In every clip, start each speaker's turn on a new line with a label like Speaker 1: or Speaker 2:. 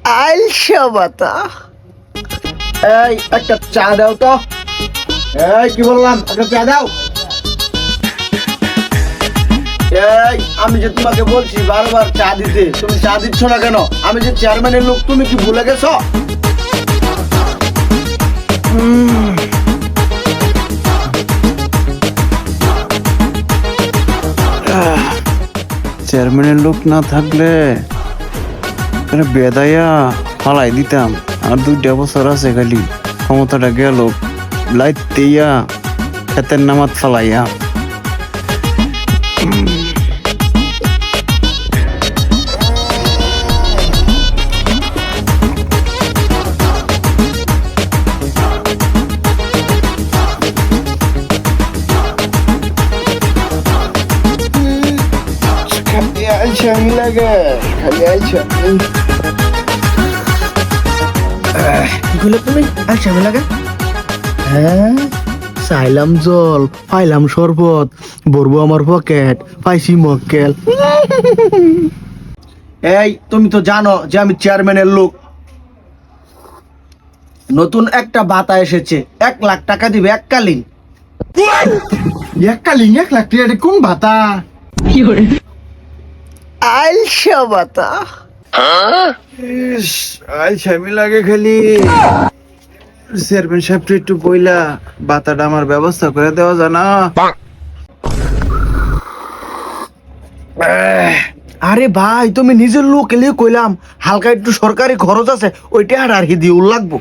Speaker 1: আইলসা বাতা। এই একটা চা দাও তো। এই কি বললাম, একটা চা দাও। এই আমি যে তোমাকে বলছি বারবার চা দিতে, তুমি চা দিচ্ছ না কেন? আমি যে চেয়ারম্যানের লোক, তুমি কি ভুলে গেছো?
Speaker 2: চেয়ারম্যানের লোক না থাকলে বেদাইয়া ফালাই দিতাম। আর 2 বছর আছে, খালি ক্ষমতাটা গেল লাইট দিয়া খেতের নামাত ফালাইয়া।
Speaker 1: আমি লাগে খালি আইছা কি করলে তুমি? আইসা আমি লাগে। হ্যাঁ, চাইলাম জল, পাইলাম শরবত, ভরবো আমার পকেট, পাইছি মক্কেল। এই তুমি তো জানো যে আমি চেয়ারম্যানের লোক। নতুন একটা ভাতা এসেছে, 1 লাখ টাকা দিবে এককালীন। এককালীন 1 লাখ টাকা? এটা কোন ভাতা? আইলসা ভাতা।
Speaker 2: আচ্ছা আমি লাগে খালি চেয়ারম্যান সাহেবটা একটু বইলা বাতাটা আমার ব্যবস্থা করে দেওয়া জানা।
Speaker 1: আরে ভাই, তুমি নিজের লোক এলিয়ে কইলাম, হালকা একটু সরকারি খরচ আছে, ওইটা আর কি দিয়ে লাগবো।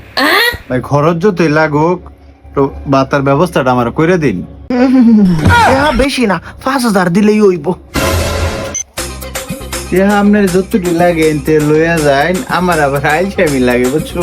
Speaker 2: ভাই খরচ যতই লাগুক, তো বাতার ব্যবস্থাটা আমার করে দিন।
Speaker 1: বেশি না, 5,000 দিলেই হইব।
Speaker 2: আপনার যতটুকু লাগে লইয়া যায়, আমার আবার আইলসামি লাগে বুঝছো।